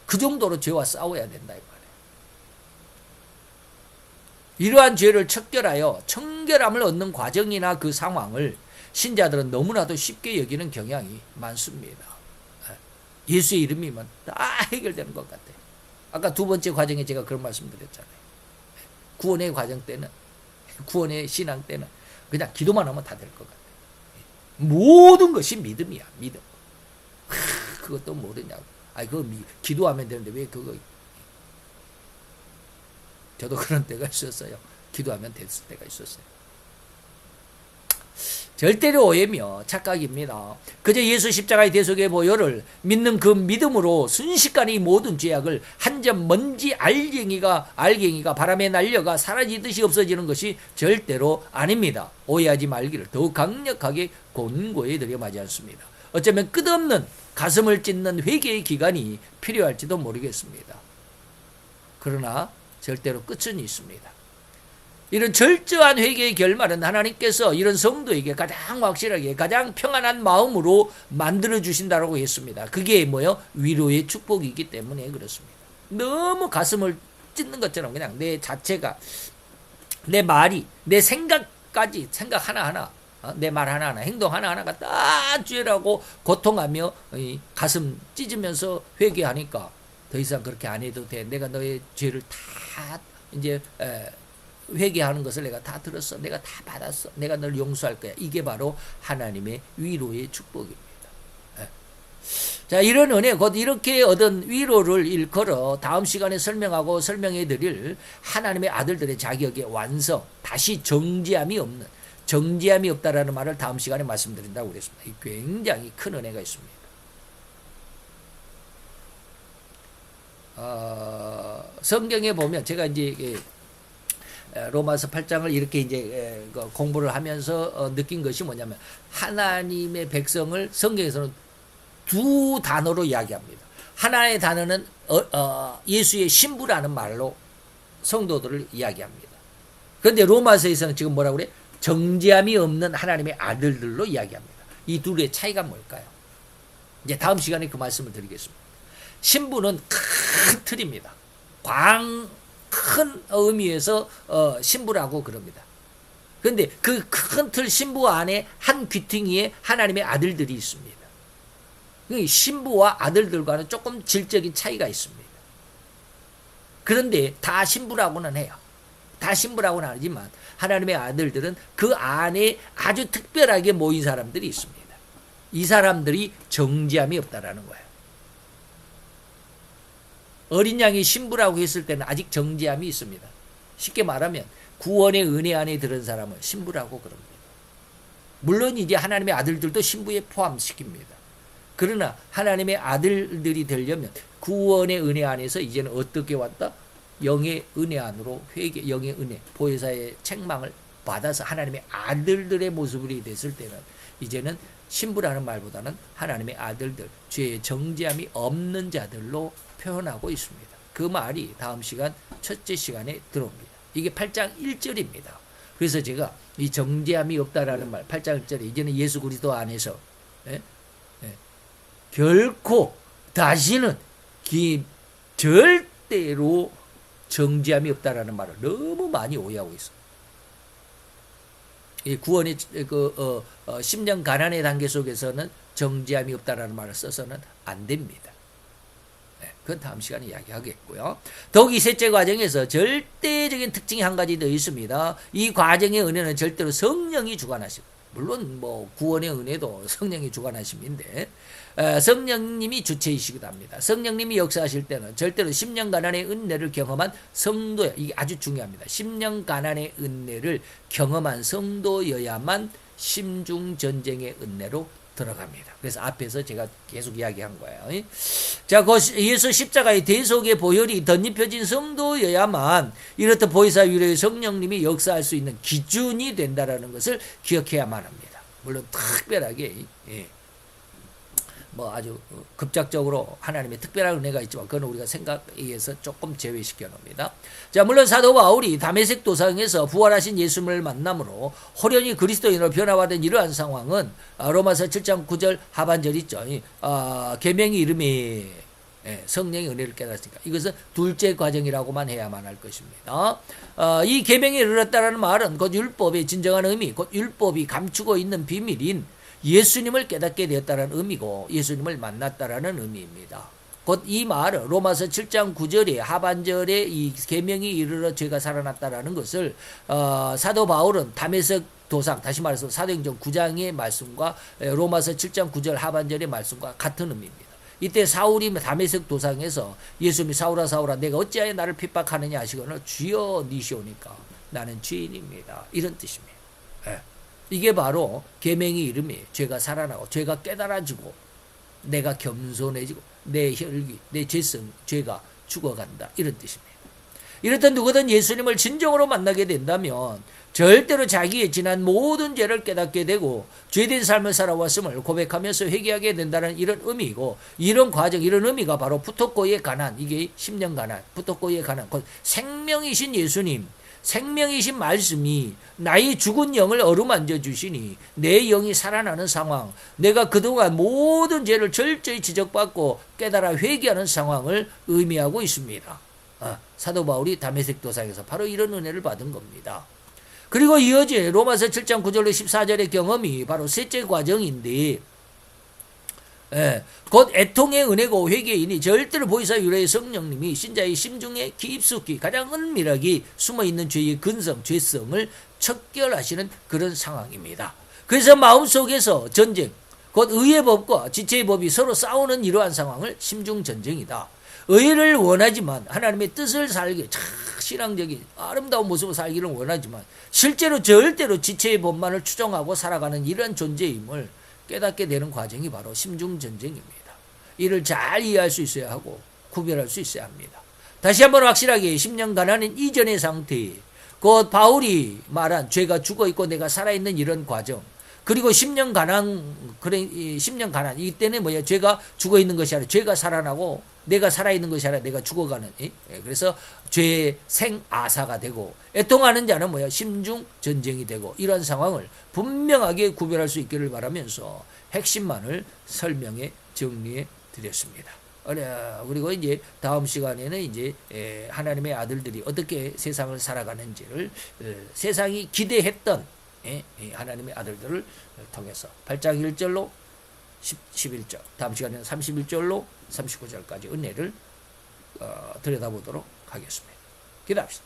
그 정도로 죄와 싸워야 된다 이 말이에요. 이러한 죄를 척결하여 청결함을 얻는 과정이나 그 상황을 신자들은 너무나도 쉽게 여기는 경향이 많습니다. 예수의 이름이면 다 해결되는 것 같아요. 아까 두 번째 과정에 제가 그런 말씀 드렸잖아요. 구원의 과정 때는, 구원의 신앙 때는 그냥 기도만 하면 다 될 것 같아요. 모든 것이 믿음이야, 믿음. 그것도 모르냐고. 그거 기도하면 되는데 왜 그거. 저도 그런 때가 있었어요. 기도하면 됐을 때가 있었어요. 절대로 오해며 착각입니다. 그저 예수 십자가의 대속의 보혈을 믿는 그 믿음으로 순식간에 이 모든 죄악을 한 점 먼지 알갱이가 바람에 날려가 사라지듯이 없어지는 것이 절대로 아닙니다. 오해하지 말기를 더욱 강력하게 권고해 드려 마지 않습니다. 어쩌면 끝없는 가슴을 찢는 회개의 기간이 필요할지도 모르겠습니다. 그러나 절대로 끝은 있습니다. 이런 철저한 회개의 결말은 하나님께서 이런 성도에게 가장 확실하게 가장 평안한 마음으로 만들어 주신다고 했습니다. 그게 뭐요? 위로의 축복이기 때문에 그렇습니다. 너무 가슴을 찢는 것처럼 그냥 내 자체가, 내 말이, 내 생각까지, 생각 하나하나, 내 말 하나하나, 행동 하나하나가 다 죄라고 고통하며 가슴 찢으면서 회개하니까 더 이상 그렇게 안 해도 돼. 내가 너의 죄를 다 이제 회개하는 것을 내가 다 들었어. 내가 다 받았어. 내가 널 용서할 거야. 이게 바로 하나님의 위로의 축복입니다. 자, 이런 은혜, 곧 이렇게 얻은 위로를 일컬어 다음 시간에 설명하고 설명해 드릴 하나님의 아들들의 자격의 완성, 다시 정죄함이 없다라는 말을 다음 시간에 말씀드린다고 그랬습니다. 굉장히 큰 은혜가 있습니다. 성경에 보면 제가 이제 로마서 8장을 이렇게 이제 공부를 하면서 느낀 것이 뭐냐면, 하나님의 백성을 성경에서는 두 단어로 이야기합니다. 하나의 단어는 예수의 신부라는 말로 성도들을 이야기합니다. 그런데 로마서에서는 지금 뭐라고 그래? 정죄함이 없는 하나님의 아들들로 이야기합니다. 이 둘의 차이가 뭘까요? 이제 다음 시간에 그 말씀을 드리겠습니다. 신부는 큰 틀입니다. 큰 의미에서 신부라고 그럽니다. 그런데 그 큰 틀 신부 안에 한 귀퉁이에 하나님의 아들들이 있습니다. 신부와 아들들과는 조금 질적인 차이가 있습니다. 그런데 다 신부라고는 해요. 다 신부라고는 하지만 하나님의 아들들은 그 안에 아주 특별하게 모인 사람들이 있습니다. 이 사람들이 정죄함이 없다라는 거예요. 어린 양이 신부라고 했을 때는 아직 정죄함이 있습니다. 쉽게 말하면 구원의 은혜 안에 들은 사람은 신부라고 그럽니다. 물론 이제 하나님의 아들들도 신부에 포함시킵니다. 그러나 하나님의 아들들이 되려면 구원의 은혜 안에서 이제는 어떻게 왔다? 영의 은혜 안으로 회개, 영의 은혜, 보혜사의 책망을 받아서 하나님의 아들들의 모습이 됐을 때는 이제는 신부라는 말보다는 하나님의 아들들, 죄의 정죄함이 없는 자들로 표현하고 있습니다. 그 말이 다음 시간 첫째 시간에 들어옵니다. 이게 8장 1절입니다. 그래서 제가 이 정죄함이 없다라는 말 8장 1절에 이제는 예수 그리스도 안에서 결코 다시는 절대로 정죄함이 없다라는 말을 너무 많이 오해하고 있어요. 이 구원의 심령 가난의 단계 속에서는 정죄함이 없다라는 말을 써서는 안 됩니다. 그건 다음 시간에 이야기하겠고요. 더욱 이 셋째 과정에서 절대적인 특징이 한 가지 더 있습니다. 이 과정의 은혜는 절대로 성령이 주관하시고, 물론 뭐 구원의 은혜도 성령이 주관하심인데 성령님이 주체이시기도 합니다. 성령님이 역사하실 때는 절대로 심령 가난의 은혜를 경험한 성도야, 이게 아주 중요합니다. 심령 가난의 은혜를 경험한 성도여야만 심중 전쟁의 은혜로 들어갑니다. 그래서 앞에서 제가 계속 이야기한 거예요. 자, 예수 십자가의 대속의 보혈이 덧입혀진 성도여야만 이렇듯 보혜사 위로의 성령님이 역사할 수 있는 기준이 된다라는 것을 기억해야만 합니다. 물론 특별하게 뭐 아주 급작적으로 하나님의 특별한 은혜가 있지만 그건 우리가 생각에 의해서 조금 제외시켜 놓습니다. 자, 물론 사도 바울이 다메섹 도상에서 부활하신 예수님을 만남으로 호련히 그리스도인으로 변화받은 이러한 상황은 로마서 7장 9절 하반절 있죠. 계명의 이름에 성령의 은혜를 깨달았으니까 이것은 둘째 과정이라고만 해야만 할 것입니다. 이 계명에 이르렀다라는 말은 곧 율법의 진정한 의미, 곧 율법이 감추고 있는 비밀인 예수님을 깨닫게 되었다는 의미고 예수님을 만났다라는 의미입니다. 곧 이 말은 로마서 7장 9절의 하반절에 이 계명이 이르러 죄가 살아났다라는 것을 사도 바울은 다메섹 도상, 다시 말해서 사도행전 9장의 말씀과 로마서 7장 9절 하반절의 말씀과 같은 의미입니다. 이때 사울이 다메섹 도상에서 예수님이 사울아 사울아 내가 어찌하여 나를 핍박하느냐 하시거늘 주여 니시오니까 나는 죄인입니다. 이런 뜻입니다. 이게 바로 계명의 이름이 죄가 살아나고 죄가 깨달아지고 내가 겸손해지고 내 혈기, 내 죄성, 죄가 죽어간다. 이런 뜻입니다. 이렇듯 누구든 예수님을 진정으로 만나게 된다면 절대로 자기의 지난 모든 죄를 깨닫게 되고 죄된 삶을 살아왔음을 고백하면서 회개하게 된다는 이런 의미이고 이런 과정, 이런 의미가 바로 푸토코의 가난, 이게 심령 가난, 푸토코의 가난, 곧 생명이신 예수님, 생명이신 말씀이 나의 죽은 영을 어루만져 주시니 내 영이 살아나는 상황, 내가 그동안 모든 죄를 철저히 지적받고 깨달아 회개하는 상황을 의미하고 있습니다. 사도 바울이 다메섹 도상에서 바로 이런 은혜를 받은 겁니다. 그리고 이어진 로마서 7장 9절로 14절의 경험이 바로 셋째 과정인데 곧 애통의 은혜고 회개이니 절대로 보혜사 유래의 성령님이 신자의 심중에 깊숙이 가장 은밀하게 숨어있는 죄의 근성, 죄성을 척결하시는 그런 상황입니다. 그래서 마음속에서 전쟁, 곧 의의 법과 지체의 법이 서로 싸우는 이러한 상황을 심중전쟁이다. 의를 원하지만 하나님의 뜻을 살기, 신앙적인 아름다운 모습을 살기를 원하지만 실제로 절대로 지체의 법만을 추종하고 살아가는 이러한 존재임을 깨닫게 되는 과정이 바로 심중전쟁입니다. 이를 잘 이해할 수 있어야 하고 구별할 수 있어야 합니다. 다시 한번 확실하게 심령 가난은 이전의 상태, 곧 바울이 말한 죄가 죽어있고 내가 살아있는 이런 과정, 그리고 심령 가난, 이때는 뭐야? 죄가 죽어있는 것이 아니라 죄가 살아나고 내가 살아있는 것이 아니라 내가 죽어가는, 그래서 죄의 생아사가 되고 애통하는 자는 뭐야? 심중 전쟁이 되고 이런 상황을 분명하게 구별할 수 있기를 바라면서 핵심만을 설명해 정리해 드렸습니다. 그리고 이제 다음 시간에는 이제 하나님의 아들들이 어떻게 세상을 살아가는지를 세상이 기대했던 하나님의 아들들을 통해서 8장 1절로 11절, 다음 시간에는 31절로 39절까지 은혜를 들여다보도록 하겠습니다. 기도합시다.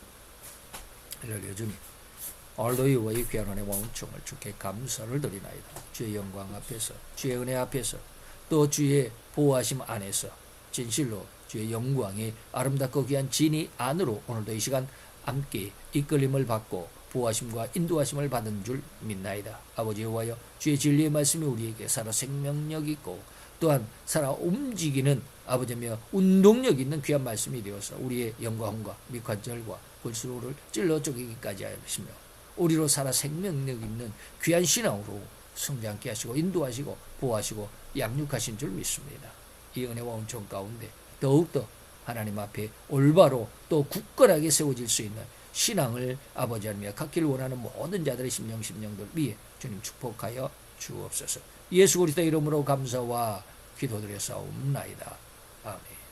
할렐루야. 주님, 오늘도 이와의 귀한 은혜와 은총을 주께 감사를 드리나이다. 주의 영광 앞에서, 주의 은혜 앞에서, 또 주의 보호하심 안에서 진실로 주의 영광의 아름답고 귀한 진이 안으로 오늘도 이 시간 함께 이끌림을 받고 보호하심과 인도하심을 받은 줄 믿나이다. 아버지 여호와여, 주의 진리의 말씀이 우리에게 살아 생명력 있고 또한 살아 움직이는 아버지며 운동력 있는 귀한 말씀이 되어서 우리의 영광과 미관절과 골수로를 찔러 쪼개기까지 하시며 우리로 살아 생명력 있는 귀한 신앙으로 성장케 하시고 인도하시고 보호하시고 양육하신 줄 믿습니다. 이 은혜와 은총 가운데 더욱더 하나님 앞에 올바로 또 굳건하게 세워질 수 있는 신앙을 아버지 하나님이 갖기를 원하는 모든 자들의 심령들 위에 주님 축복하여 주옵소서. 예수 그리스도 이름으로 감사와 기도드려 싸움나이다. 아멘.